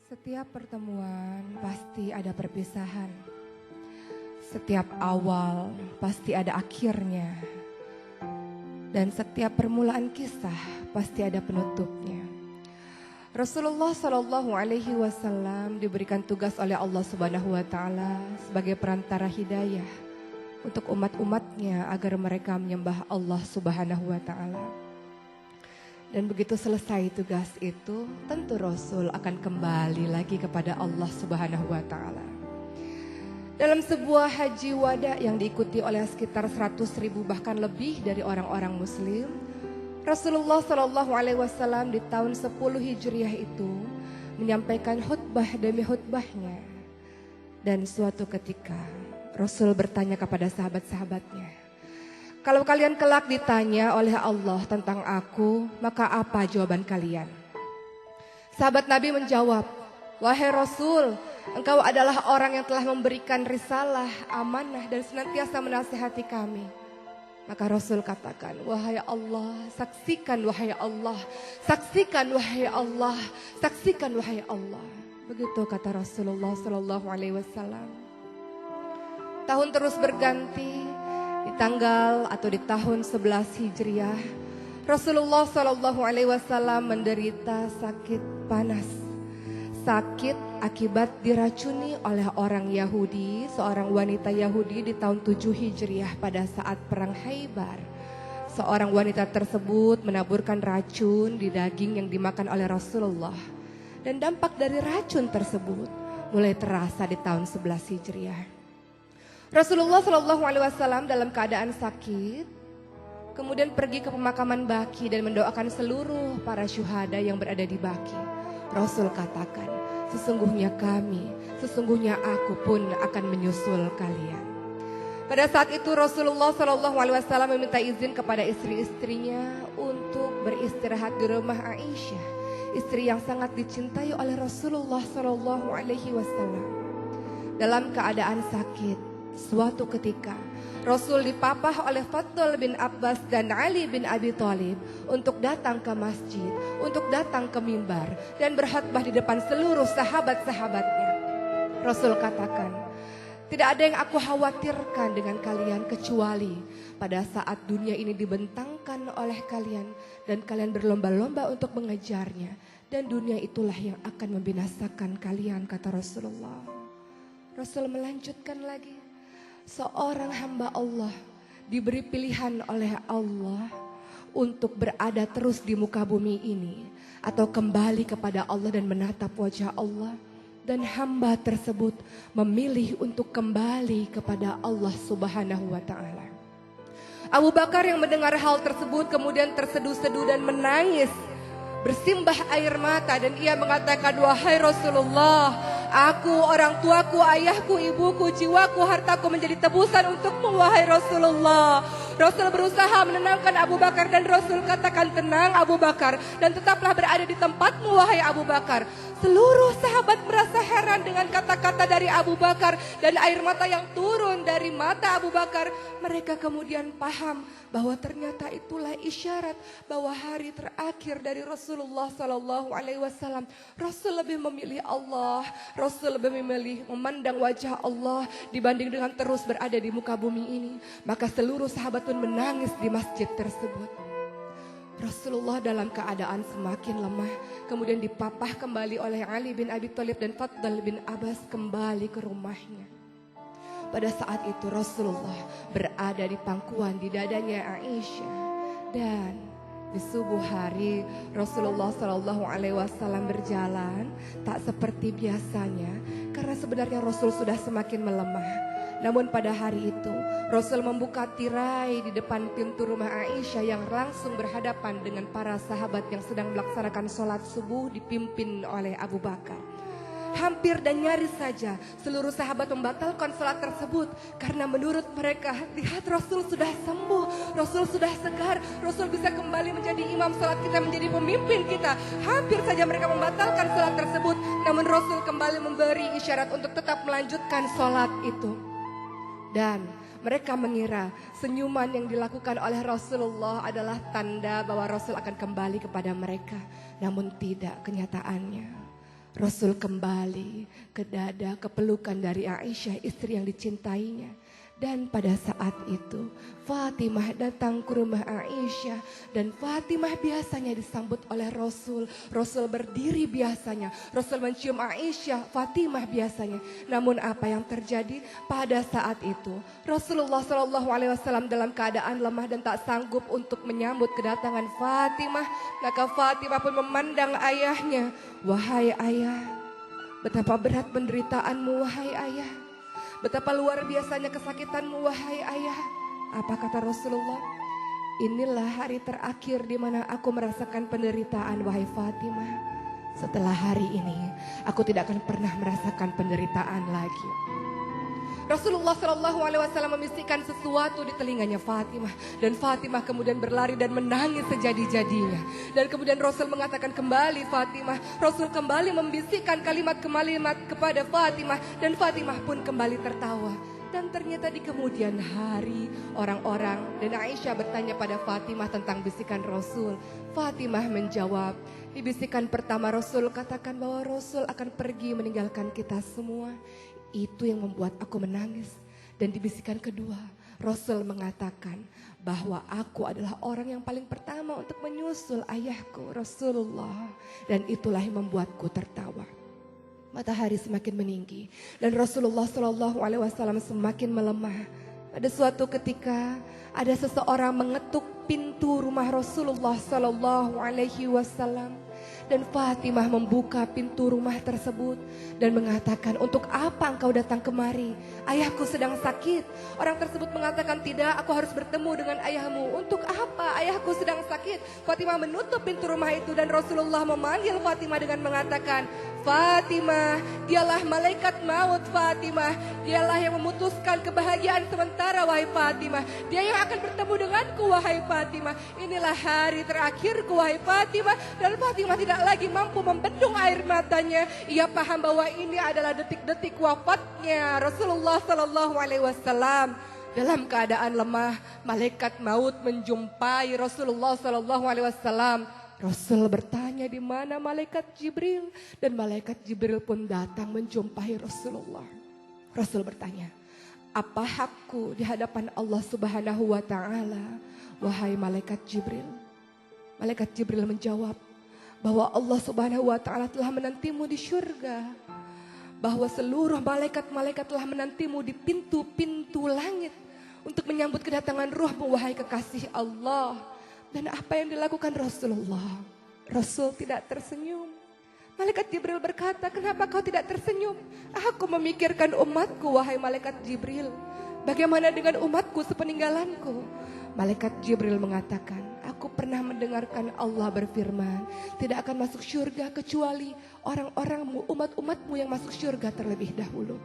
Setiap pertemuan pasti ada perpisahan. Setiap awal pasti ada akhirnya. Dan setiap permulaan kisah pasti ada penutupnya. Rasulullah Shallallahu Alaihi Wasallam diberikan tugas oleh Allah Subhanahu Wa Taala sebagai perantara hidayah untuk umat-umatnya agar mereka menyembah Allah Subhanahu Wa Taala. Dan begitu selesai tugas itu, tentu Rasul akan kembali lagi kepada Allah Subhanahu wa Ta'ala. Dalam sebuah haji wada yang diikuti oleh sekitar 100.000 bahkan lebih dari orang-orang Muslim, Rasulullah Shallallahu Alaihi Wasallam di tahun 10 Hijriah itu menyampaikan khutbah demi khutbahnya. Dan suatu ketika Rasul bertanya kepada sahabat-sahabatnya, kalau kalian kelak ditanya oleh Allah tentang aku, maka apa jawaban kalian? Sahabat Nabi menjawab, wahai Rasul, engkau adalah orang yang telah memberikan risalah, amanah dan senantiasa menasihati kami. Maka Rasul katakan, wahai Allah, saksikan wahai Allah, saksikan wahai Allah, saksikan wahai Allah. Begitu kata Rasulullah Sallallahu Alaihi Wasallam. Tahun terus berganti. Di tanggal atau di tahun 11 Hijriah, Rasulullah Shallallahu Alaihi Wasallam menderita sakit panas. Sakit akibat diracuni oleh orang Yahudi, seorang wanita Yahudi di tahun 7 Hijriah pada saat perang Khaybar. Seorang wanita tersebut menaburkan racun di daging yang dimakan oleh Rasulullah. Dan dampak dari racun tersebut mulai terasa di tahun 11 Hijriah. Rasulullah Shallallahu Alaihi Wasallam dalam keadaan sakit, kemudian pergi ke pemakaman Baqi dan mendoakan seluruh para syuhada yang berada di Baqi. Rasul katakan, sesungguhnya kami, sesungguhnya aku pun akan menyusul kalian. Pada saat itu Rasulullah Shallallahu Alaihi Wasallam meminta izin kepada istri-istrinya untuk beristirahat di rumah Aisyah, istri yang sangat dicintai oleh Rasulullah Shallallahu Alaihi Wasallam. Dalam keadaan sakit, suatu ketika Rasul dipapah oleh Fadl bin Abbas dan Ali bin Abi Thalib untuk datang ke masjid, untuk datang ke mimbar dan berkhutbah di depan seluruh sahabat-sahabatnya. Rasul katakan, tidak ada yang aku khawatirkan dengan kalian kecuali pada saat dunia ini dibentangkan oleh kalian dan kalian berlomba-lomba untuk mengejarnya, dan dunia itulah yang akan membinasakan kalian, kata Rasulullah. Rasul melanjutkan lagi, seorang hamba Allah diberi pilihan oleh Allah untuk berada terus di muka bumi ini atau kembali kepada Allah dan menatap wajah Allah. Dan hamba tersebut memilih untuk kembali kepada Allah Subhanahu wa Ta'ala. Abu Bakar yang mendengar hal tersebut kemudian terseduh-seduh dan menangis, bersimbah air mata, dan ia mengatakan, wahai Rasulullah, aku, orang tuaku, ayahku, ibuku, jiwaku, hartaku menjadi tebusan untukmu, wahai Rasulullah. Rasul berusaha menenangkan Abu Bakar dan Rasul katakan, tenang Abu Bakar dan tetaplah berada di tempatmu, wahai Abu Bakar. Seluruh sahabat merasa heran dengan kata-kata dari Abu Bakar dan air mata yang turun dari mata Abu Bakar. Mereka kemudian paham bahwa ternyata itulah isyarat bahwa hari terakhir dari Rasulullah Sallallahu Alaihi Wasallam. Rasul lebih memilih Allah, Rasul lebih memilih memandang wajah Allah dibanding dengan terus berada di muka bumi ini. Maka seluruh sahabat pun menangis di masjid tersebut. Rasulullah dalam keadaan semakin lemah, kemudian dipapah kembali oleh Ali bin Abi Thalib dan Fadl bin Abbas kembali ke rumahnya. Pada saat itu Rasulullah berada di pangkuan di dadanya Aisyah, dan di subuh hari Rasulullah Shallallahu Alaihi Wasallam berjalan tak seperti biasanya karena sebenarnya Rasul sudah semakin melemah. Namun pada hari itu Rasul membuka tirai di depan pintu rumah Aisyah yang langsung berhadapan dengan para sahabat yang sedang melaksanakan sholat subuh dipimpin oleh Abu Bakar. Hampir dan nyaris saja seluruh sahabat membatalkan sholat tersebut karena menurut mereka, lihat Rasul sudah sembuh, Rasul sudah segar, Rasul bisa kembali menjadi imam sholat kita, menjadi pemimpin kita. Hampir saja mereka membatalkan sholat tersebut, namun Rasul kembali memberi isyarat untuk tetap melanjutkan sholat itu. Dan mereka mengira senyuman yang dilakukan oleh Rasulullah adalah tanda bahwa Rasul akan kembali kepada mereka. Namun tidak, kenyataannya Rasul kembali ke dada, ke pelukan dari Aisyah, istri yang dicintainya. Dan pada saat itu Fatimah datang ke rumah Aisyah. Dan Fatimah biasanya disambut oleh Rasul. Rasul berdiri biasanya. Rasul mencium Aisyah, Fatimah biasanya. Namun apa yang terjadi pada saat itu? Rasulullah SAW dalam keadaan lemah dan tak sanggup untuk menyambut kedatangan Fatimah. Maka Fatimah pun memandang ayahnya. Wahai ayah, betapa berat penderitaanmu wahai ayah. Betapa luar biasanya kesakitanmu wahai ayah. Apa kata Rasulullah? Inilah hari terakhir di mana aku merasakan penderitaan wahai Fatimah. Setelah hari ini aku tidak akan pernah merasakan penderitaan lagi. Rasulullah SAW membisikkan sesuatu di telinganya Fatimah. Dan Fatimah kemudian berlari dan menangis sejadi-jadinya. Dan kemudian Rasul mengatakan kembali Fatimah. Rasul kembali membisikkan kalimat-kalimat kepada Fatimah. Dan Fatimah pun kembali tertawa. Dan ternyata di kemudian hari orang-orang dan Aisyah bertanya pada Fatimah tentang bisikan Rasul. Fatimah menjawab, di bisikan pertama Rasul katakan bahwa Rasul akan pergi meninggalkan kita semua. Itu yang membuat aku menangis. Dan di bisikan kedua Rasul mengatakan bahwa aku adalah orang yang paling pertama untuk menyusul ayahku Rasulullah. Dan itulah yang membuatku tertawa. Matahari semakin meninggi dan Rasulullah SAW semakin melemah. Pada suatu ketika ada seseorang mengetuk pintu rumah Rasulullah SAW. Dan Fatimah membuka pintu rumah tersebut dan mengatakan, untuk apa engkau datang kemari? Ayahku sedang sakit. Orang tersebut mengatakan, tidak, aku harus bertemu dengan ayahmu. Untuk apa? Ayahku sedang sakit. Fatimah menutup pintu rumah itu dan Rasulullah memanggil Fatimah dengan mengatakan, Fatimah, dialah malaikat maut Fatimah. Dialah yang memutuskan kebahagiaan sementara wahai Fatimah. Dia yang akan bertemu denganku wahai Fatimah. Inilah hari terakhirku wahai Fatimah. Dan Fatimah tidak lagi mampu membendung air matanya. Ia paham bahwa ini adalah detik-detik wafatnya Rasulullah SAW. Dalam keadaan lemah, malaikat maut menjumpai Rasulullah SAW. Rasul bertanya di mana malaikat Jibril, dan malaikat Jibril pun datang menjumpai Rasulullah. Rasul bertanya, apa hakku di hadapan Allah Subhanahu wa taala wahai malaikat Jibril? Malaikat Jibril menjawab bahwa Allah Subhanahu wa taala telah menantimu di surga. Bahwa seluruh malaikat-malaikat telah menantimu di pintu-pintu langit untuk menyambut kedatangan ruhmu wahai kekasih Allah. Dan apa yang dilakukan Rasulullah? Rasul tidak tersenyum. Malaikat Jibril berkata, kenapa kau tidak tersenyum? Aku memikirkan umatku wahai malaikat Jibril. Bagaimana dengan umatku sepeninggalanku? Malaikat Jibril mengatakan, aku pernah mendengarkan Allah berfirman, tidak akan masuk surga kecuali orang-orangmu, umat-umatmu yang masuk surga terlebih dahulu.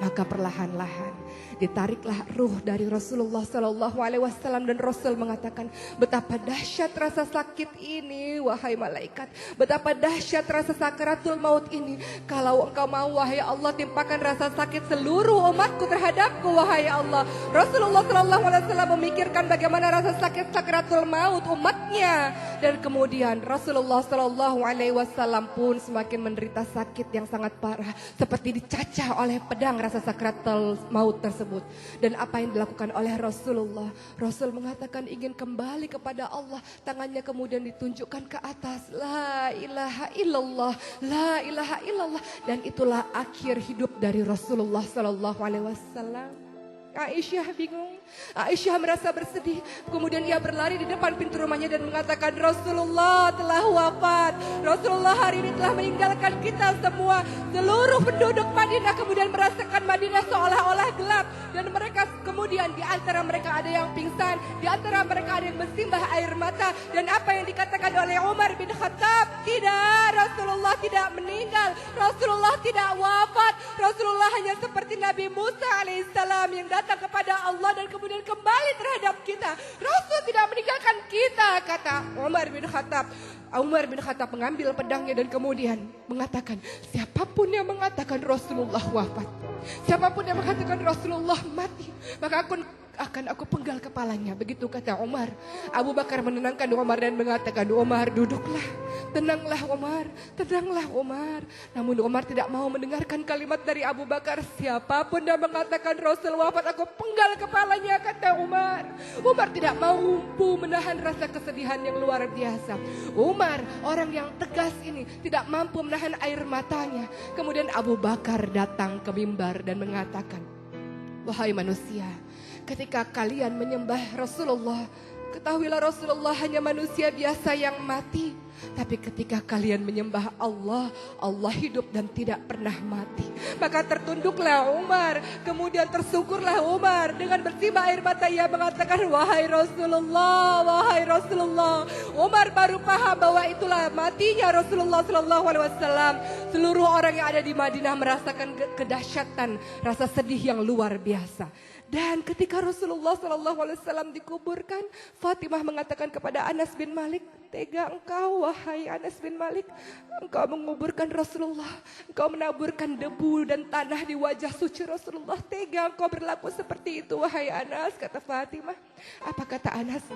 Maka perlahan-lahan ditariklah ruh dari Rasulullah SAW dan Rasul mengatakan, betapa dahsyat rasa sakit ini wahai malaikat. Betapa dahsyat rasa sakaratul maut ini. Kalau engkau mau wahai Allah, timpakan rasa sakit seluruh umatku terhadapku wahai Allah. Rasulullah SAW memikirkan bagaimana rasa sakit sakaratul maut umatnya. Dan kemudian Rasulullah SAW pun semakin menderita sakit yang sangat parah. Seperti dicacah oleh pedang rasa sakratul maut tersebut. Dan apa yang dilakukan oleh Rasulullah? Rasul mengatakan ingin kembali kepada Allah. Tangannya kemudian ditunjukkan ke atas. La ilaha illallah, la ilaha illallah. Dan itulah akhir hidup dari Rasulullah SAW. Aisyah bingung. Aisyah merasa bersedih. Kemudian ia berlari di depan pintu rumahnya dan mengatakan, Rasulullah telah wafat. Rasulullah hari ini telah meninggalkan kita semua. Seluruh penduduk Madinah kemudian merasakan Madinah seolah-olah gelap. Dan mereka kemudian di antara mereka ada yang pingsan. Di antara mereka ada yang bersimbah air mata. Dan apa yang dikatakan oleh Umar bin Khattab, tidak, Rasulullah tidak meninggal. Rasulullah tidak wafat. Rasulullah hanya seperti Nabi Musa alaihissalam yang datang kepada Allah dan kemudian kembali terhadap kita. Rasul tidak meninggalkan kita, kata Umar bin Khattab. Umar bin Khattab mengambil pedangnya dan kemudian mengatakan, siapapun yang mengatakan Rasulullah wafat, siapapun yang mengatakan Rasulullah mati, maka akan aku penggal kepalanya. Begitu kata Umar. Abu Bakar menenangkan Umar dan mengatakan, Umar duduklah, tenanglah Umar, tenanglah Umar. Namun Umar tidak mau mendengarkan kalimat dari Abu Bakar. Siapapun yang mengatakan Rasul wafat, aku penggal kepalanya, kata Umar. Umar tidak mampu menahan rasa kesedihan yang luar biasa. Umar, orang yang tegas ini, tidak mampu menahan air matanya. Kemudian Abu Bakar datang ke mimbar dan mengatakan, wahai manusia, ketika kalian menyembah Rasulullah, ketahuilah Rasulullah hanya manusia biasa yang mati. Tapi ketika kalian menyembah Allah, Allah hidup dan tidak pernah mati. Maka tertunduklah Umar, kemudian tersungkurlah Umar. Dengan bersimbah air mata ia mengatakan, wahai Rasulullah, wahai Rasulullah. Umar baru paham bahwa itulah matinya Rasulullah SAW. Seluruh orang yang ada di Madinah merasakan kedahsyatan, rasa sedih yang luar biasa. Dan ketika Rasulullah SAW dikuburkan, Fatimah mengatakan kepada Anas bin Malik, tega engkau wahai Anas bin Malik, engkau menguburkan Rasulullah, engkau menaburkan debu dan tanah di wajah suci Rasulullah, tega engkau berlaku seperti itu wahai Anas, kata Fatimah. Apa kata Anas?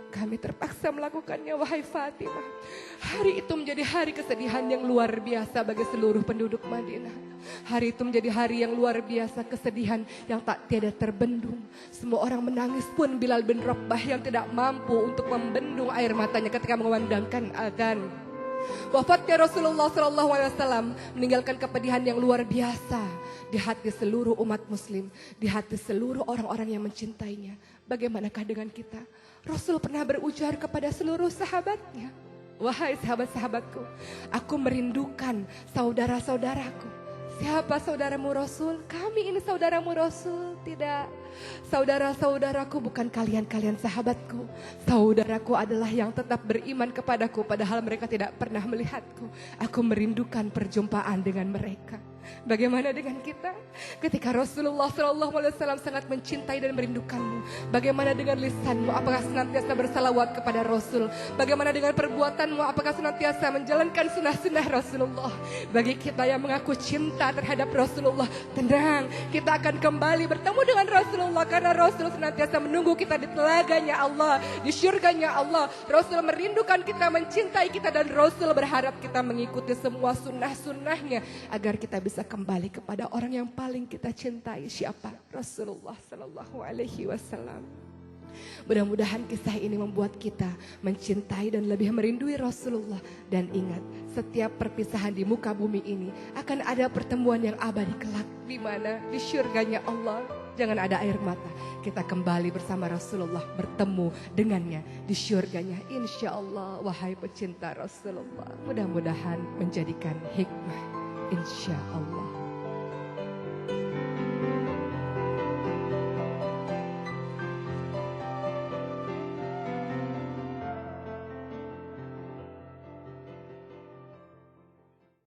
Kami terpaksa melakukannya wahai Fatimah. Hari itu menjadi hari kesedihan yang luar biasa bagi seluruh penduduk Madinah. Hari itu menjadi hari yang luar biasa, kesedihan yang tak tiada terbendung. Semua orang menangis pun Bilal bin Rabah yang tidak mampu untuk membendung air matanya ketika mengumandangkan adzan. Wafatnya Rasulullah SAW meninggalkan kepedihan yang luar biasa di hati seluruh umat muslim, di hati seluruh orang-orang yang mencintainya. Bagaimanakah dengan kita? Rasul pernah berujar kepada seluruh sahabatnya, wahai sahabat-sahabatku, aku merindukan saudara-saudaraku. Siapa saudaramu Rasul? Kami ini saudaramu Rasul. Tidak, saudara-saudaraku bukan kalian-kalian sahabatku. Saudaraku adalah yang tetap beriman kepadaku padahal mereka tidak pernah melihatku. Aku merindukan perjumpaan dengan mereka. Bagaimana dengan kita? Ketika Rasulullah SAW sangat mencintai dan merindukanmu, bagaimana dengan lisanmu? Apakah senantiasa bersalawat kepada Rasul? Bagaimana dengan perbuatanmu? Apakah senantiasa menjalankan sunnah-sunnah Rasulullah? Bagi kita yang mengaku cinta terhadap Rasulullah, tenang, kita akan kembali bertemu dengan Rasulullah karena Rasul senantiasa menunggu kita di telaganya Allah, di syurganya Allah. Rasul merindukan kita, mencintai kita, dan Rasul berharap kita mengikuti semua sunnah-sunnahnya agar kita bisa kembali kepada orang yang paling kita cintai. Siapa? Rasulullah Sallallahu Alaihi Wasallam. Mudah-mudahan kisah ini membuat kita mencintai dan lebih merindui Rasulullah. Dan ingat, setiap perpisahan di muka bumi ini akan ada pertemuan yang abadi kelak. Di mana? Di syurganya Allah. Jangan ada air mata. Kita kembali bersama Rasulullah, bertemu dengannya di syurganya. Insya Allah, wahai pecinta Rasulullah. Mudah-mudahan menjadikan hikmah. Insya Allah.